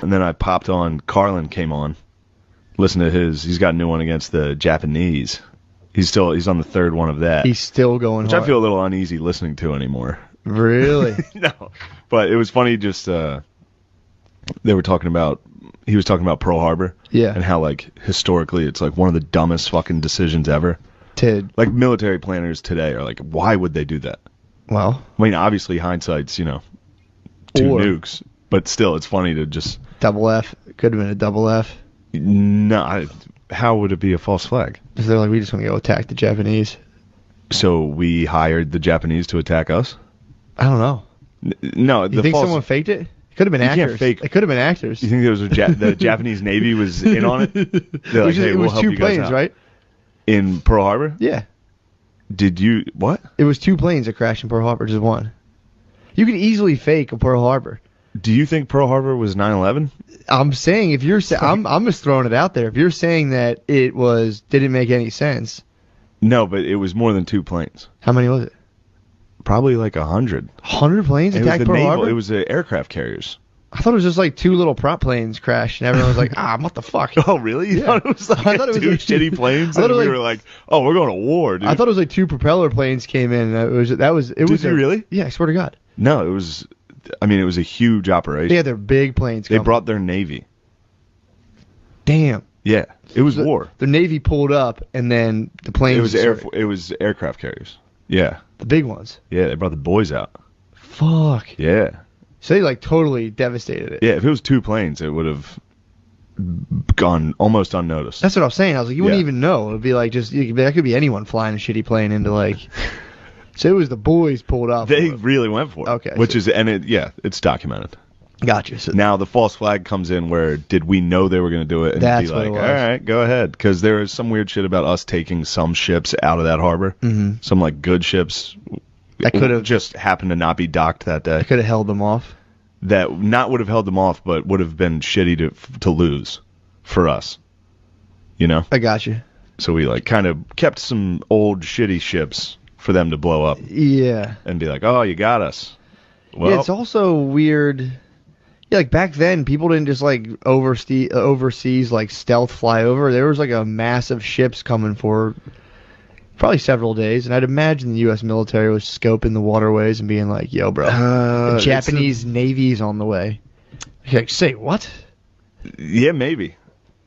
And then I popped on, Carlin came on, listened to he's got a new one against the Japanese. He's on the third one of that. He's still going which hard. I feel a little uneasy listening to anymore. Really? No. But it was funny just, he was talking about Pearl Harbor. Yeah. And how, like, historically it's, like, one of the dumbest fucking decisions ever. Like, military planners today are like, why would they do that? Well. I mean, obviously, hindsight's, two nukes. But still, it's funny to just... Double F. It could have been a double F. No, how would it be a false flag? Because they're like, we just want to go attack the Japanese. So we hired the Japanese to attack us? I don't know. No, you think someone faked it? It could have been actors. It could have been actors. You think there was the Japanese Navy was in on it? They're like, hey, it was two planes, right? In Pearl Harbor? Yeah. Did you... What? It was two planes that crashed in Pearl Harbor, just one. You can easily fake a Pearl Harbor. Do you think Pearl Harbor was 9/11? I'm saying, if you're... I'm just throwing it out there. If you're saying that it didn't make any sense... No, but it was more than two planes. How many was it? Probably like 100. 100 planes attacked Pearl Harbor? It was the aircraft carriers. I thought it was just like two little prop planes crashed, and everyone was like, what the fuck? Oh, really? You thought it was like I thought it was two shitty planes? And we were like, oh, we're going to war, dude. I thought it was like two propeller planes came in. Did you really? Yeah, I swear to God. No, it was... I mean, it was a huge operation. Yeah, they're big planes. They brought their Navy. Damn. Yeah, it was war. The Navy pulled up, and then the planes... It was aircraft carriers. Yeah. The big ones. Yeah, they brought the boys out. Fuck. Yeah. So they like totally devastated it. Yeah, if it was two planes, it would have gone almost unnoticed. That's what I was saying. I was like, you wouldn't even know. It would be like that could be anyone flying a shitty plane into like... So it was the boys pulled up. They really went for it. Okay. It's documented. Gotcha. So now the false flag comes in where did we know they were going to do it and that's be what like, it was. all right, go ahead. Because there was some weird shit about us taking some ships out of that harbor. Mm-hmm. Some like good ships that could have just happened to not be docked that day. Could have held them off. That not would have held them off, but would have been shitty to lose for us. You know? I got you. So we like kind of kept some old shitty ships for them to blow up. Yeah. And be like, oh, you got us. Well, yeah, it's also weird. Yeah, like back then, people didn't just like overseas like stealth fly over. There was like a massive ships coming for probably several days, and I'd imagine the U.S. military was scoping the waterways and being like, "Yo, bro, the Japanese Navy's on the way." You're like, say what? Yeah, maybe.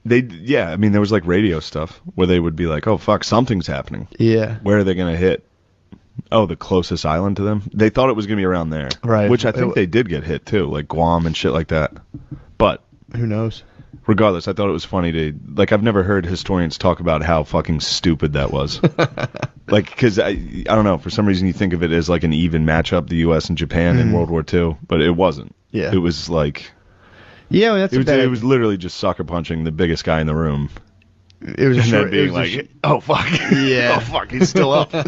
I mean, there was like radio stuff where they would be like, "Oh fuck, something's happening." Yeah. Where are they gonna hit? Oh, the closest island to them? They thought it was going to be around there. Right. Which I think they did get hit, too, like Guam and shit like that. But... Who knows? Regardless, I thought it was funny to... Like, I've never heard historians talk about how fucking stupid that was. Like, because, I don't know, for some reason you think of it as like an even matchup, the U.S. and Japan in World War II, but it wasn't. Yeah. It was like... Yeah, I mean, it was literally just sucker punching the biggest guy in the room. It was oh fuck, yeah, oh fuck, he's still up. And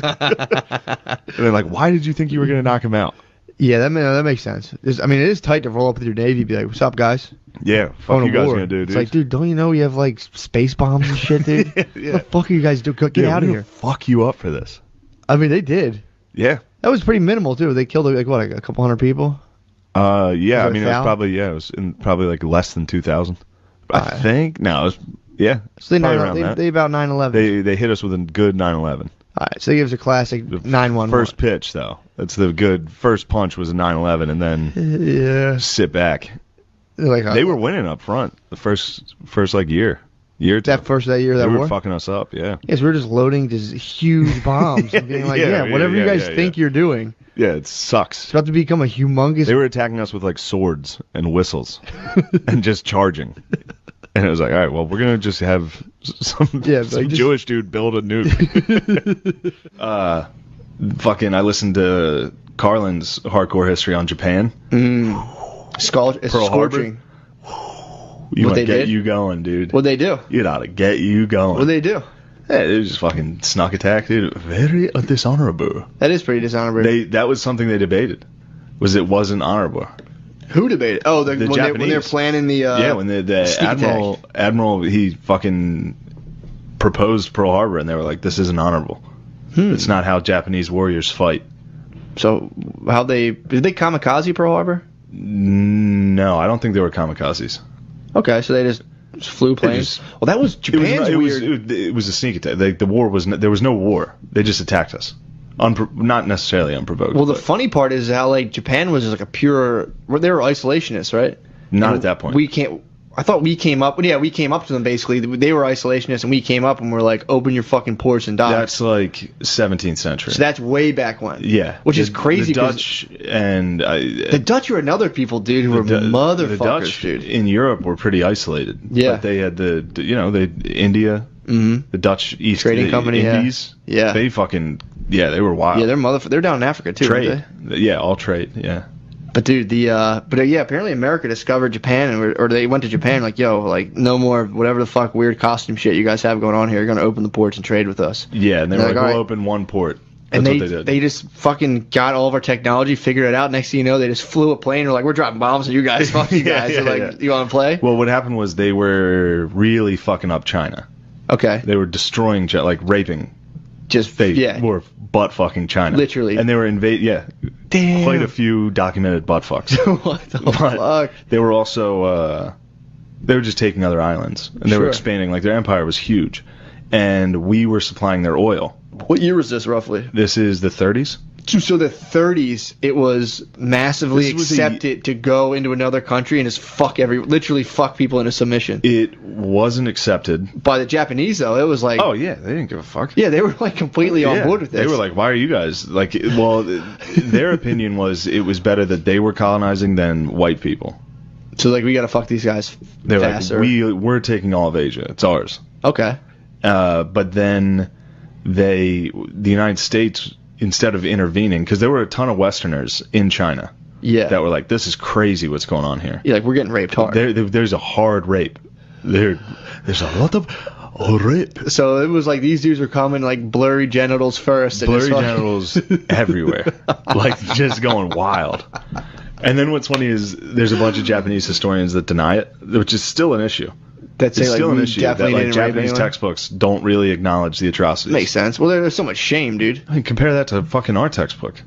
they're like, why did you think you were gonna knock him out? Yeah, that makes sense. I mean, it is tight to roll up with your Navy and be like, what's up, guys? Yeah, fuck you guys gonna do, dude? It's like, dude, don't you know you have like space bombs and shit, dude? Yeah. What the fuck are you guys doing? Get out of here. Fuck you up for this. I mean, they did. Yeah. That was pretty minimal too. They killed like what, like a couple hundred people? Yeah, I mean, it was probably like less than 2,000. I think. No, it was. Yeah. So they about 9/11. They hit us with a good 9/11. All right, so they give us a classic 9/11. First pitch though. That's the good first punch was a 9/11, and then sit back. They were winning up front the first like year. That year they were fucking us up. Yeah. Yes, we were just loading just huge bombs and being like, whatever you guys think you're doing. Yeah, it sucks. It's about to become a humongous... They were attacking us with like swords and whistles and just charging. And it was like, all right, well, we're going to just have some Jewish dude build a nuke. I listened to Carlin's hardcore history on Japan. Pearl Harbor. You might get you going, dude. What'd they do? It ought to get you going. What'd they do? Yeah, it was just fucking snuck attack, dude. Very dishonorable. That is pretty dishonorable. That was something they debated. It wasn't honorable. Who debated? Oh, the Japanese. When they're planning the when the admiral he fucking proposed Pearl Harbor, and they were like, "This isn't honorable. It's not how Japanese warriors fight." So did they kamikaze Pearl Harbor? No, I don't think they were kamikazes. Okay, so they just flew planes. Well, that was Japan's weird. It was a sneak attack. The war was there was no war. They just attacked us, not necessarily unprovoked. Well, the funny part is how like Japan was just like a pure. They were isolationists, right? Not at that point. We can't. I thought we came up. Yeah, we came up to them basically. They were isolationists, and we came up and we're like, open your fucking ports and docks. That's like 17th century. So that's way back when. Yeah, which is crazy. The Dutch and the Dutch were another people, dude, who were motherfuckers, the Dutch dude. In Europe were pretty isolated. Yeah, but they had India, the Dutch East Trading Company, Indies. Yeah, they fucking they were wild. Yeah, they're down in Africa too. Trade, yeah, all trade, yeah. But dude, apparently America discovered Japan, or they went to Japan like, yo, like no more whatever the fuck weird costume shit you guys have going on here. You're gonna open the ports and trade with us. Yeah, and they were like, we'll open one port. That's and what they did. They just fucking got all of our technology, figured it out. Next thing you know, they just flew a plane. We're like, we're dropping bombs on you guys. Fuck you guys. You want to play? Well, what happened was they were really fucking up China. Okay. They were destroying, like raping. They were butt fucking China. Literally. And they were Damn. Quite a few documented butt fucks. What the fuck? They were also, they were just taking other islands. And they were expanding, like their empire was huge. And we were supplying their oil. What year was this roughly? This is the 30s. So the 30s, it was massively accepted to go into another country and just literally fuck people into submission. It wasn't accepted. By the Japanese, though, it was like... Oh, yeah, they didn't give a fuck. Yeah, they were like completely on board with this. They were like, why are you guys... Like, well, their opinion was it was better that they were colonizing than white people. So, like, we gotta fuck these guys faster. Like, we're taking all of Asia. It's ours. Okay. But then the United States... Instead of intervening, because there were a ton of Westerners in China that were like, this is crazy what's going on here. Yeah, like, we're getting raped hard. There's a hard rape. There's a lot of rape. So it was like these dudes were coming like blurry genitals first. And blurry genitals everywhere. Like, just going wild. And then what's funny is there's a bunch of Japanese historians that deny it, which is still an issue. It's still an issue that like Japanese textbooks don't really acknowledge the atrocities. Makes sense. Well, there's so much shame, dude. I mean, compare that to fucking our textbook.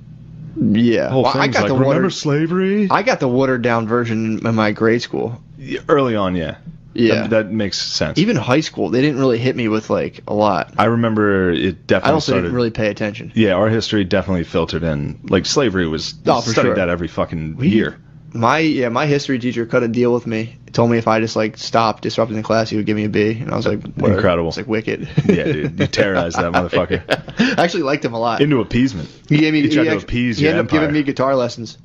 Yeah. The whole thing's like, remember slavery? I got the watered down version in my grade school. Early on, yeah. Yeah. That makes sense. Even high school, they didn't really hit me with like a lot. I remember it definitely I also didn't really pay attention. Yeah, our history definitely filtered in. Like, slavery was studied that every fucking year. My history teacher cut a deal with me. He told me if I just like stopped disrupting the class, he would give me a B, and I was like, incredible. It's like wicked. Yeah, dude, you terrorized that motherfucker. I actually liked him a lot. Into appeasement. He tried to appease your empire. He ended up giving me guitar lessons,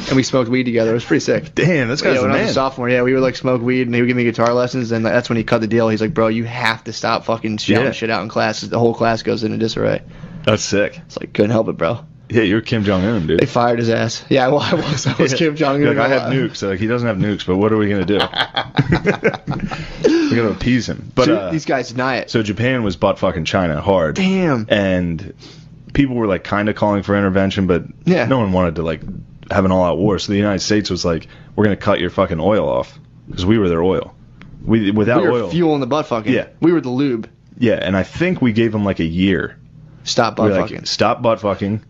and we smoked weed together. It was pretty sick. Damn, this guy's when a man. I was a sophomore, we would like smoke weed, and he would give me guitar lessons, and that's when he cut the deal. He's like, bro, you have to stop fucking shouting shit out in class. The whole class goes into disarray. That's sick. It's like, couldn't help it, bro. Yeah, you're Kim Jong-un, dude. They fired his ass. Yeah, well, I was Kim Jong-un. Like, I have nukes. Like, he doesn't have nukes, but what are we going to do? We're going to appease him. But so these guys deny it. So Japan was butt fucking China hard. Damn. And people were like kind of calling for intervention, but no one wanted to like have an all-out war. So the United States was like, we're going to cut your fucking oil off because we were their oil. We were oil, fuel in the butt fucking. Yeah. We were the lube. Yeah, and I think we gave them like a year. Stop butt fucking. Like, stop butt fucking.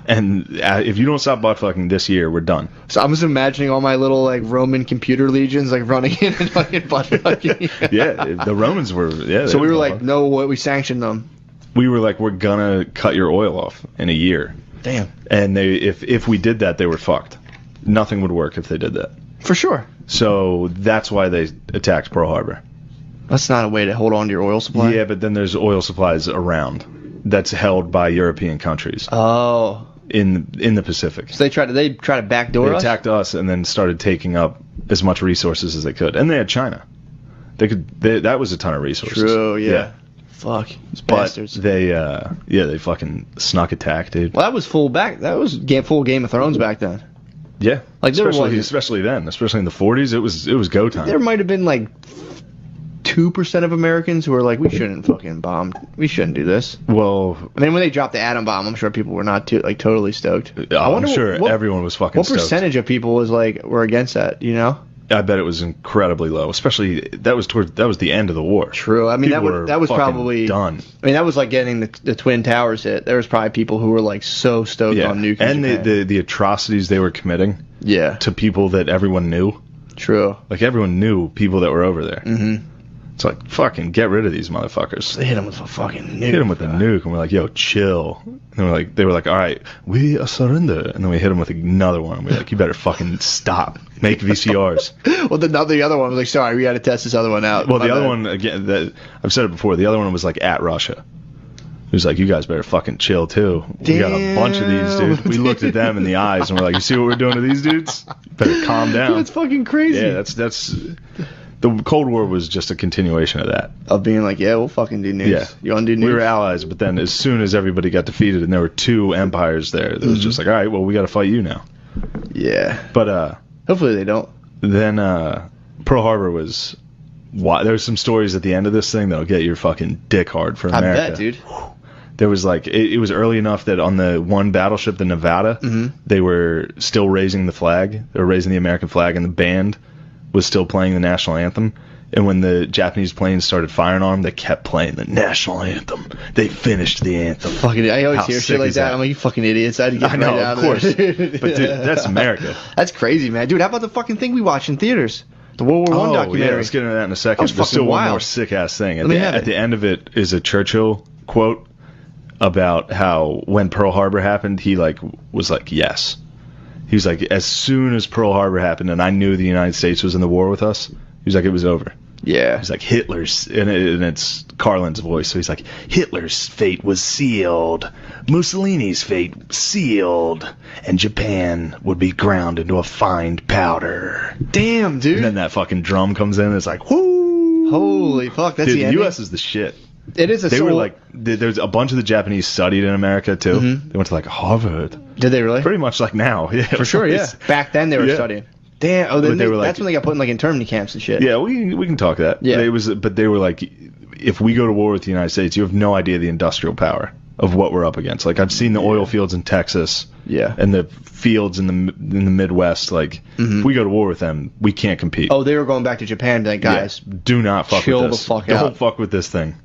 And if you don't stop butt fucking this year, we're done. So I'm just imagining all my little like Roman computer legions like running in and fucking butt fucking. Yeah, the Romans were. Yeah. So we were like, no, we sanctioned them. We were like, we're gonna cut your oil off in a year. Damn. And if we did that, they were fucked. Nothing would work if they did that. For sure. So that's why they attacked Pearl Harbor. That's not a way to hold on to your oil supply. Yeah, but then there's oil supplies around that's held by European countries. Oh. In the Pacific. So they try to backdoor us? They attacked us and then started taking up as much resources as they could. And they had China. That was a ton of resources. True, yeah. Fuck. These bastards. They fucking snuck attack, dude. Well, that was full Game of Thrones back then. Yeah. Like especially then, especially in the 40s, it was go time. There might have been like 2% of Americans who were like, we shouldn't fucking bomb. We shouldn't do this. Well, I mean, when they dropped the atom bomb, I'm sure people were not totally stoked. I'm sure everyone was fucking stoked. What percentage of people were against that, you know? I bet it was incredibly low, especially that was the end of the war. True. I mean, that was probably done. I mean, that was like getting the Twin Towers hit. There was probably people who were like so stoked on nuking and the atrocities they were committing. Yeah. To people that everyone knew. True. Like, everyone knew people that were over there. Mm-hmm. It's like, fucking get rid of these motherfuckers. They hit him with a fucking nuke. Hit him with a nuke, and we're like, yo, chill. And they were like, all right, we surrender. And then we hit him with another one. And we're like, you better fucking stop. Make VCRs. Well, the other one was like, sorry, we got to test this other one out. Well, the other one, again, I've said it before, the other one was like at Russia. He was like, you guys better fucking chill, too. We got a bunch of these, dude. We looked at them in the eyes, and we're like, you see what we're doing to these dudes? Better calm down. That's fucking crazy. Yeah, that's... The Cold War was just a continuation of that. Of being like, yeah, we'll fucking do nukes. Yeah. You want to do nukes? We were allies, but then as soon as everybody got defeated and there were two empires there, it was just like, all right, well, we got to fight you now. Yeah. But hopefully they don't. then Pearl Harbor was... There's some stories at the end of this thing that'll get your fucking dick hard for America. I bet, dude. There was like... It was early enough that on the one battleship, the Nevada, they were still raising the flag. They were raising the American flag, and the band was still playing the national anthem. And when the Japanese planes started firing on them, they kept playing the national anthem. They finished the anthem. Fucking, I always hear shit like that. I'm like, you fucking idiots. I had to get right out of course. But dude, that's America. That's crazy, man. Dude, how about the fucking thing we watched in theaters? The World War I documentary. Yeah, let's get into that in a second. That was There's still wild. one more sick-ass thing. At the end of it is a Churchill quote about how when Pearl Harbor happened, he was like, yes. He was like, as soon as Pearl Harbor happened and I knew the United States was in the war with us, he was like, it was over. Yeah. He's like, Hitler's, and it's Carlin's voice, so he's like, Hitler's fate was sealed, Mussolini's fate sealed, and Japan would be ground into a fine powder. Damn, dude. And then that fucking drum comes in, and it's like, whoo! Holy fuck, that's dude, the the ending? U.S. is the shit. It is a They were like, there's a bunch of the Japanese studied in America, too. They went to, like, Harvard. Did they really? Pretty much like now. Yeah, for sure, yeah. Back then they were studying. Damn. Oh, then that's when they got put in, like, internment camps and shit. Yeah, we can talk that. Yeah. But they were like, if we go to war with the United States, you have no idea the industrial power of what we're up against. Like, I've seen the oil fields in Texas. Yeah. And the fields in the Midwest. Like, if we go to war with them, we can't compete. Oh, they were going back to Japan, like, guys. Yeah, do not fuck chill with this. The fuck out. Don't fuck with this thing.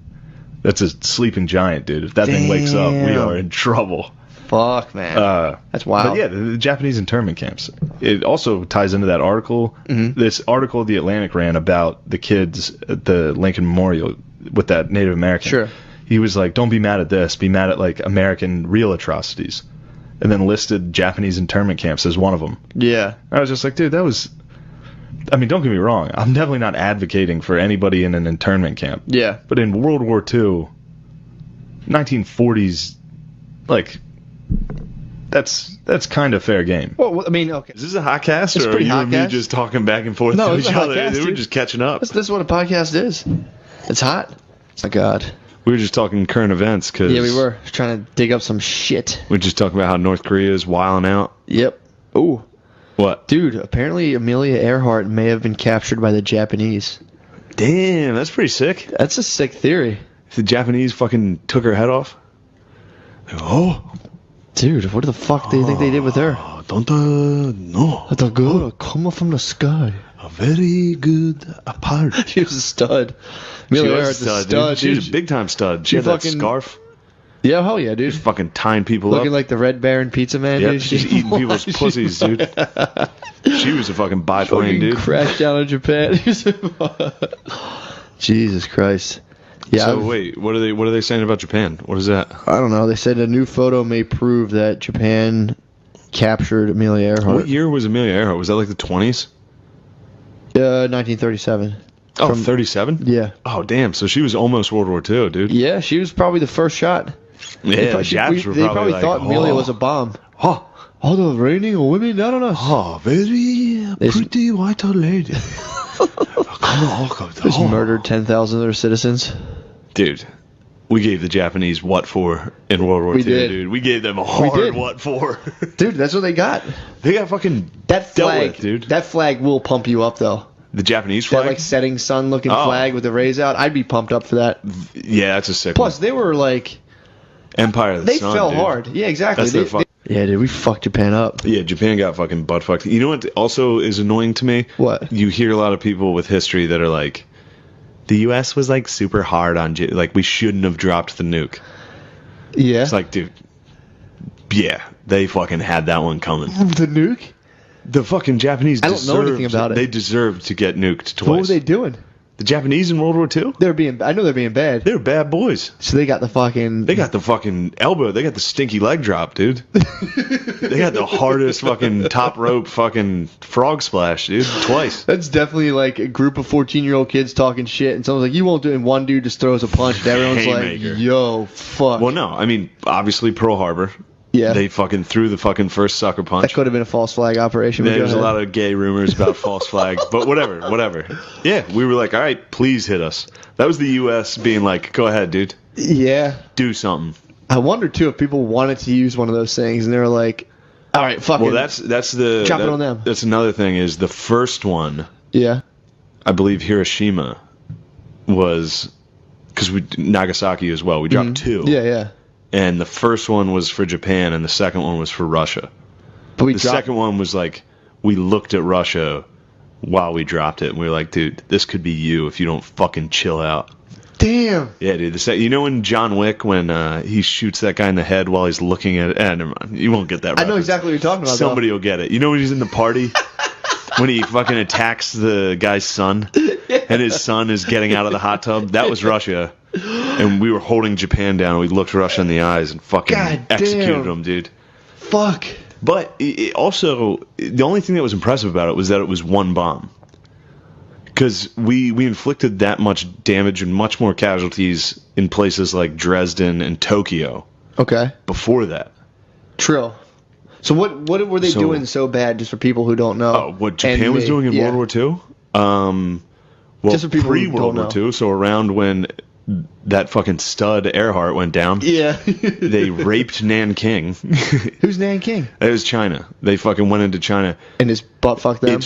That's a sleeping giant, dude. If that thing wakes up, we are in trouble. Fuck, man. That's wild. But yeah, the Japanese internment camps. It also ties into that article. This article The Atlantic ran about the kids at the Lincoln Memorial with that Native American. Sure. He was like, don't be mad at this. Be mad at, like, American real atrocities. And then listed Japanese internment camps as one of them. Yeah. I was just like, dude, that was... I mean, don't get me wrong. I'm definitely not advocating for anybody in an internment camp. Yeah. But in World War II, 1940s, like... That's kind of fair game. Well, I mean, okay. Is this a hot cast, It's or are pretty you hot and me cast. just talking back and forth No, to it's each a hot other? cast, We're dude. just catching up. This is what a podcast is. It's hot. My God. We were just talking current events because Yeah, we were trying to dig up some shit. We were just talking about how North Korea is wilding out. Yep. Ooh. What? Dude, apparently Amelia Earhart may have been captured by the Japanese. Damn, that's pretty sick. That's a sick theory. If the Japanese fucking took her head off. Oh. Dude, what the fuck do you think they did with her? Don't know. The girl come from the sky. A very good apart. She was a stud. She Amelia was a Earhart's stud, dude. She was a big time stud. She had that fucking- scarf. Yeah, hell yeah, dude. Just fucking tying people Looking up. like the Red Baron Pizza Man, Yep, dude. she's eating people's pussies, dude. She was a fucking biplane, Fucking dude. crashed down in Japan. Jesus Christ. Yeah. So wait, what are they saying about Japan? What is that? I don't know. They said a new photo may prove that Japan captured Amelia Earhart. What year was Amelia Earhart? Was that like the 20s? 1937. Oh, 37? Yeah. Oh, damn. So she was almost World War II, dude. Yeah, she was probably the first shot. Yeah, the Japs were they probably like, thought Amelia was a bomb. Oh, Oh, the raining women? I don't know. oh, very pretty white lady. Just murdered 10,000 of their citizens. Dude, we gave the Japanese what for in World War We II, did. dude. We gave them a hard did. what for. Dude, that's what they got. They got fucking That dealt flag, with, dude. That flag will pump you up, though. The Japanese That flag? like setting sun looking Oh. flag with the rays out. I'd be pumped up for that. Yeah, that's a sick Plus, one. they were like Empire of the they Sun, fell dude. hard. Yeah, exactly. That's their fuck. Yeah, dude, we fucked Japan up. Yeah, Japan got fucking butt fucked. You know what also is annoying to me? What? You hear a lot of people with history that are like, the U.S. was like super hard on, like we shouldn't have dropped the nuke. Yeah. It's like, dude, yeah, they fucking had that one coming. The nuke? The fucking Japanese. I don't know anything about it. They deserved to get nuked twice. What were they doing? The Japanese in World War II? I know they're being bad. They were bad boys. So they got the fucking... They got the fucking elbow. They got the stinky leg drop, dude. They got the hardest fucking top rope fucking frog splash, dude. Twice. That's definitely like a group of 14-year-old kids talking shit, and someone's like, you won't do it, and one dude just throws a punch, and everyone's Haymaker. like, yo, fuck. Well, no. I mean, obviously Pearl Harbor. Yeah. They fucking threw the fucking first sucker punch. That could have been a false flag operation. There's a lot of gay rumors about false flag, but whatever. Yeah, we were like, all right, please hit us. That was the U.S. being like, go ahead, dude. Yeah. Do something. I wonder, too, if people wanted to use one of those things, and they were like, all right, fuck it. Well, that's the... Chop it on them. That's another thing, is the first one, Yeah. I believe Hiroshima was... Because Nagasaki as well. We dropped two. Yeah. And the first one was for Japan, and the second one was for Russia. But The second one was like, we looked at Russia while we dropped it, and we were like, dude, this could be you if you don't fucking chill out. Damn. Yeah, dude. You know in John Wick when he shoots that guy in the head while he's looking at it? Never mind. You won't get that reference. I know exactly what you're talking about. Somebody will get it. You know when he's in the party? When he fucking attacks the guy's son, and his son is getting out of the hot tub? That was Russia. And we were holding Japan down, and we looked Russia in the eyes and fucking executed them, dude. Fuck. But it also, the only thing that was impressive about it was that it was one bomb. Because we inflicted that much damage and much more casualties in places like Dresden and Tokyo. Okay. Before that. Trill. So what were they doing so bad, just for people who don't know? Oh, what Japan was doing in World War II? Well, just for people pre-World War II, so around when that fucking stud Earhart went down. Yeah. They raped Nanking. Who's Nanking? It was China. They fucking went into China. And just butt fucked them?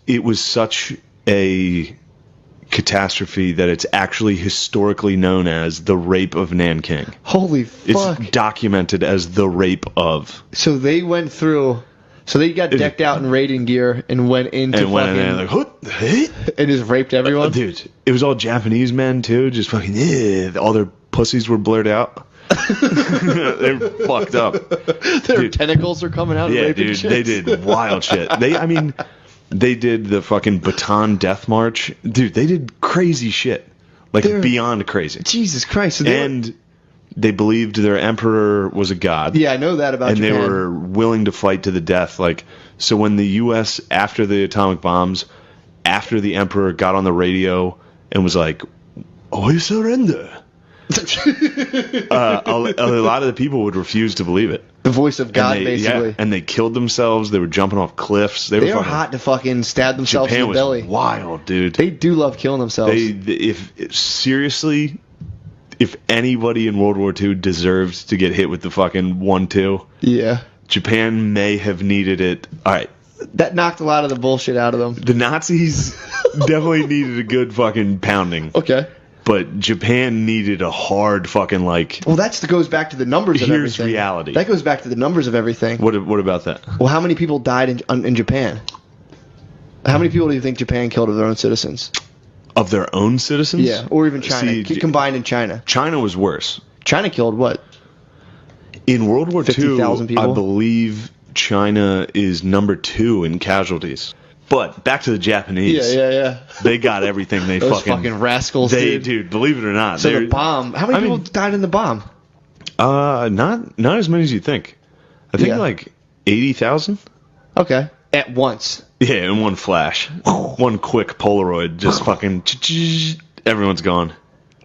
It was such a catastrophe that it's actually historically known as the Rape of Nanking. Holy fuck. It's documented as the Rape of. So they went through... So they got decked out in raiding gear and went into and went in there like, and just raped everyone? Dude, it was all Japanese men, too. Just fucking, all their pussies were blurred out. They're fucked up. Their tentacles are coming out and raping dude, chicks. They did wild shit. They did the fucking Bataan Death March. Dude, they did crazy shit. Like, beyond crazy. Jesus Christ. So they believed their emperor was a god. Yeah, I know that about Japan. And they were willing to fight to the death. Like, so when the U.S., after the atomic bombs, after the emperor got on the radio and was like, "I surrender," a lot of the people would refuse to believe it. The voice of God, basically. Yeah, and they killed themselves. They were jumping off cliffs. They were hot to fucking stab themselves Japan in the belly. Was wild, dude. They do love killing themselves. Seriously, if anybody in World War II deserved to get hit with the fucking 1-2, yeah, Japan may have needed it. All right. That knocked a lot of the bullshit out of them. The Nazis definitely needed a good fucking pounding. Okay. But Japan needed a hard fucking like... Well, that goes back to the numbers of everything. Here's reality. That goes back to the numbers of everything. What about that? Well, how many people died in Japan? How many people do you think Japan killed of their own citizens? Of their own citizens? Yeah, or even China. Combined in China. China was worse. China killed what? In World War II, 50,000 people? I believe China is number 2 in casualties. But back to the Japanese. Yeah. They got everything. Those fucking rascals, dude, believe it or not. So the bomb. How many people died in the bomb? Not as many as you think. I think like 80,000. Okay. At once. Yeah, in one flash. One quick Polaroid, just fucking... Everyone's gone.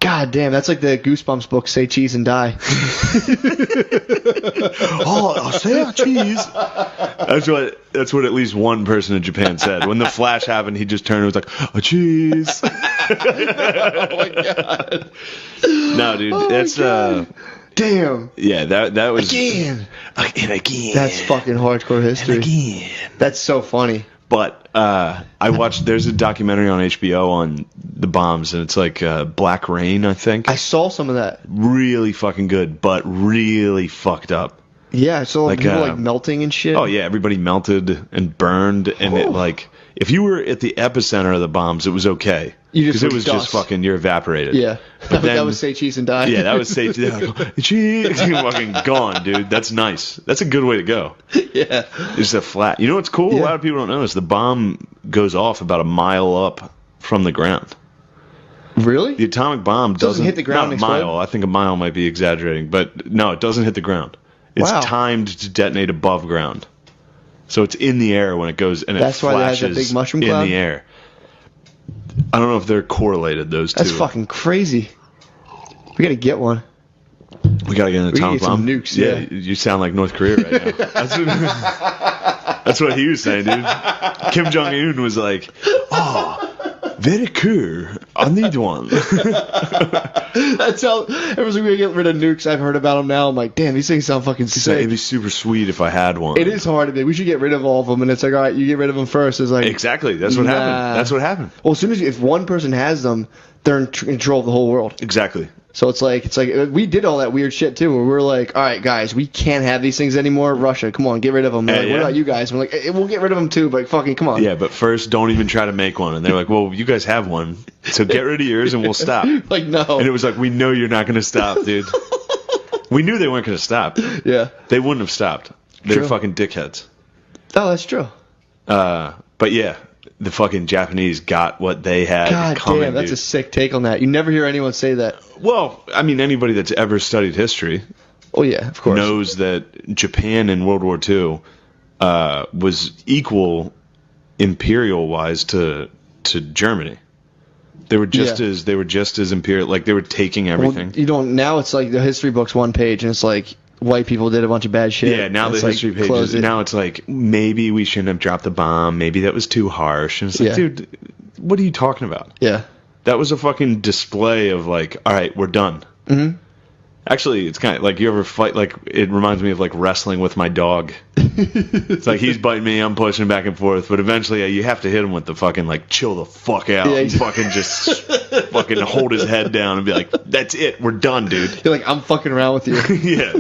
God damn, that's like the Goosebumps book, Say Cheese and Die. I'll say cheese. That's what at least one person in Japan said. When the flash happened, he just turned and was like, "Oh, cheese." Oh my god. No, dude, that's damn. Yeah, that was again. That's fucking hardcore history. And again. That's so funny. But I watched. There's a documentary on HBO on the bombs, and it's like Black Rain, I think. I saw some of that. Really fucking good, but really fucked up. Yeah, I saw people like melting and shit. Oh yeah, everybody melted and burned, and If you were at the epicenter of the bombs, it was okay. Because it was just fucking, you're evaporated. Yeah. But That was say cheese and die. Yeah, that was say cheese. You're fucking gone, dude. That's nice. That's a good way to go. Yeah. It's a flat. You know what's cool? Yeah. A lot of people don't know this. The bomb goes off about a mile up from the ground. Really? The atomic bomb doesn't hit the ground Not a and explode? mile. I think a mile might be exaggerating. But no, it doesn't hit the ground. It's Wow. timed to detonate above ground. So it's in the air when it goes, and That's it why it has flashes that big mushroom in cloud? the air. I don't know if they're correlated, those two. That's fucking crazy. We gotta get one. We gotta get an We atomic need some bomb. nukes, yeah. You sound like North Korea right now. That's what he was saying, dude. Kim Jong Un was like, "Oh, very cool. I need one." That's how everyone's like, we gotta get rid of nukes. I've heard about them now. I'm like, damn, these things sound fucking He's like, sick. it'd be super sweet if I had one. It is hard to be. We should get rid of all of them, and it's like, all right, you get rid of them first. It's like, Exactly. That's what Nah. happened. That's what happened. well, as soon as if one person has them, they're in control of the whole world. Exactly. So it's like we did all that weird shit too, where we're like, all right, guys, we can't have these things anymore. Russia, come on, get rid of them. They're like, Yeah. what about you guys? We're like, we'll get rid of them too, but fucking come on. Yeah, but first, don't even try to make one. And they're like, well, you guys have one, so get rid of yours and we'll stop. Like, no. And it was like, we know you're not going to stop, dude. We knew they weren't going to stop. Yeah. They wouldn't have stopped. They're True. fucking dickheads. Oh, that's true. But yeah, the fucking Japanese got what they had God coming, damn, that's dude. a sick take on that. You never hear anyone say that. Well, I mean, anybody that's ever studied history Oh yeah, of course. knows that Japan in World War II was equal imperial-wise to Germany. They were just as imperial. Like, they were taking everything. Well, you don't. Now it's like the history book's one page, and it's like white people did a bunch of bad shit. Yeah, now and the it's like, history close pages. it. Now it's like, maybe we shouldn't have dropped the bomb. Maybe that was too harsh. And it's like, Yeah. dude, what are you talking about? Yeah. That was a fucking display of like, all right, we're done. Mm-hmm. Actually, it's kind of like, you ever fight, like, it reminds me of like wrestling with my dog. It's like, he's biting me, I'm pushing back and forth, but eventually you have to hit him with the fucking like, chill the fuck out, Yeah, and fucking just fucking hold his head down and be like, that's it, we're done, dude. You're like, I'm fucking around with you. Yeah,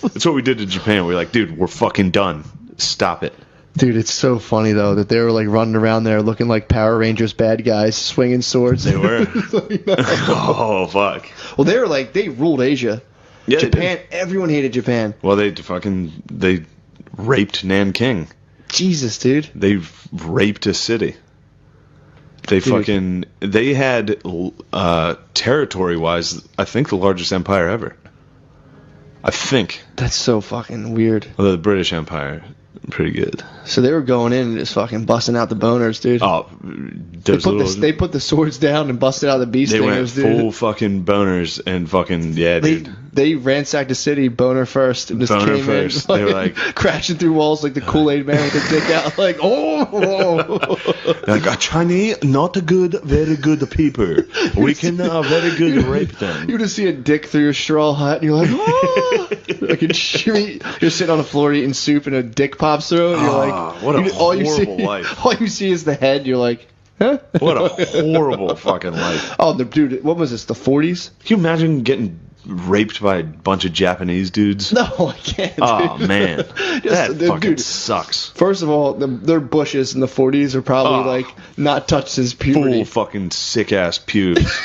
that's what we did to Japan. We're like, dude, we're fucking done. Stop it. Dude, it's so funny though that they were like running around there looking like Power Rangers bad guys, swinging swords. They were. Like, no. Oh fuck. Well, they were like they ruled Asia. Yeah, they Japan. did. Everyone hated Japan. Well, they raped Nanking. Jesus, dude. They raped a city. They Dude. they had territory-wise, I think the largest empire ever. I think. That's so fucking weird. Although the British Empire, pretty good. So they were going in and just fucking busting out the boners, dude. Oh, They put the swords down and busted out the bee they went stingers, dude. full fucking boners and fucking, yeah, dude. They ransacked the city boner first and just Boner came first. in They were fucking like- crashing through walls like the Kool-Aid man with the dick out, like Like, a Chinese, not a good, very good people. We can very good rape them. You just see a dick through your straw hat and you're like, oh! Like you're sitting on the floor eating soup and a dick pops through and you're like, what a you horrible see, life. All you see is the head. You're like, huh? What a horrible fucking life. Oh, dude, what was this? The 40s? Can you imagine getting raped by a bunch of Japanese dudes? No, I can't. Oh, dude. man. That Dude, fucking dude, sucks. First of all, their bushes in the 40s are probably Oh. like not touched since Full puberty. fucking sick-ass pubes.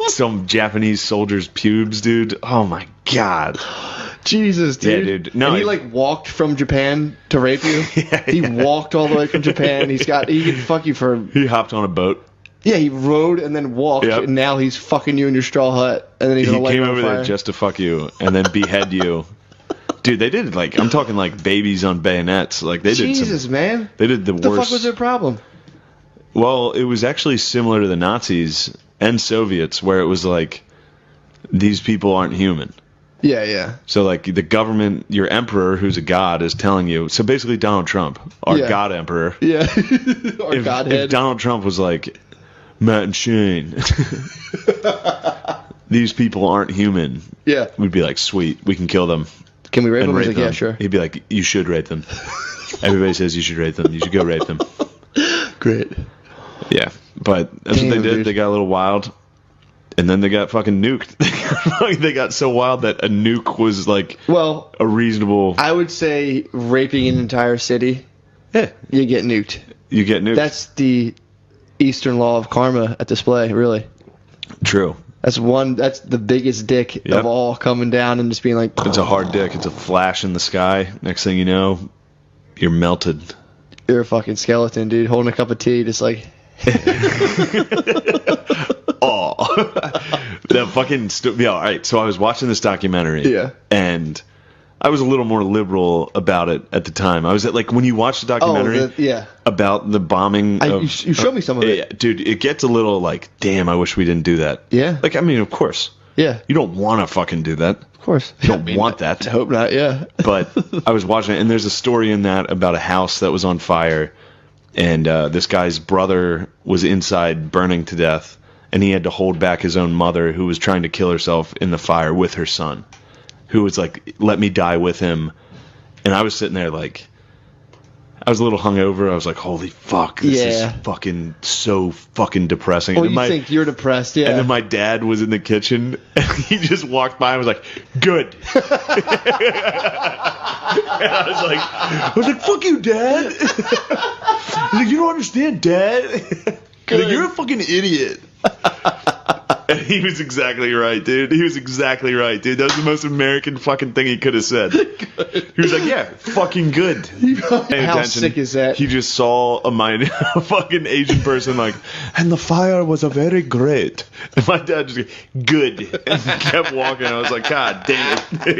Some Japanese soldier's pubes, dude. Oh, my God. Jesus, dude. Yeah, dude. No, and he it- like walked from Japan to rape you. He walked all the way from Japan. He can fuck you for. He hopped on a boat. Yeah, he rode and then walked, Yep. and now he's fucking you in your straw hut, and then he's He gonna light came you on over fire. there just to fuck you and then behead you. Dude, they did, like, I'm talking like babies on bayonets. Like, they did Jesus, man. They did the What the worst. fuck was their problem? Well, it was actually similar to the Nazis and Soviets, where it was like, these people aren't human. Yeah, yeah. So, like, the government, your emperor, who's a god, is telling you. So, basically, Donald Trump, our Yeah. god emperor. Yeah. Or If Godhead. Donald Trump was like, Matt and Shane, these people aren't human, Yeah. we'd be like, sweet, we can kill them Can we rape and him? He's rape like, them. yeah, sure. He'd be like, you should rape them. Everybody says you should rape them. You should go rape them. Great. Yeah, but that's what Damn, they did. dude. They got a little wild, and then they got fucking nuked. They got so wild that a nuke was like Well, a reasonable. I would say raping an entire city, Yeah, you get nuked. you get nuked. That's the Eastern law of karma at display, really. True. That's the biggest dick of all, coming down and just being like... It's a hard dick. It's a flash in the sky. Next thing you know, you're melted. You're a fucking skeleton, dude, holding a cup of tea, just like... Oh. That fucking... yeah, all right. So I was watching this documentary. Yeah. And I was a little more liberal about it at the time. I was at, like, when you watch the documentary about the bombing you showed me some of it. Yeah, dude, it gets a little like, damn, I wish we didn't do that. Yeah. Like, I mean, of course. Yeah. You don't want to fucking do that. Of course. You don't want that. I hope not, yeah. But I was watching it, and there's a story in that about a house that was on fire, and this guy's brother was inside burning to death, and he had to hold back his own mother, who was trying to kill herself in the fire with her son, who was like, let me die with him. And I was sitting there like, I was a little hungover. I was like, holy fuck, this is fucking so fucking depressing. Well, and you think you're depressed, yeah. And then my dad was in the kitchen, and he just walked by and was like, good. And I was like, fuck you, Dad. He's like, you don't understand, Dad. Like, you're a fucking idiot. And he was exactly right, dude. He was exactly right, dude. That was the most American fucking thing he could have said. Good. He was like, yeah, fucking good. How sick is that? He just saw a fucking Asian person like, and the fire was a very great. And my dad just, good. And kept walking. I was like, God damn it.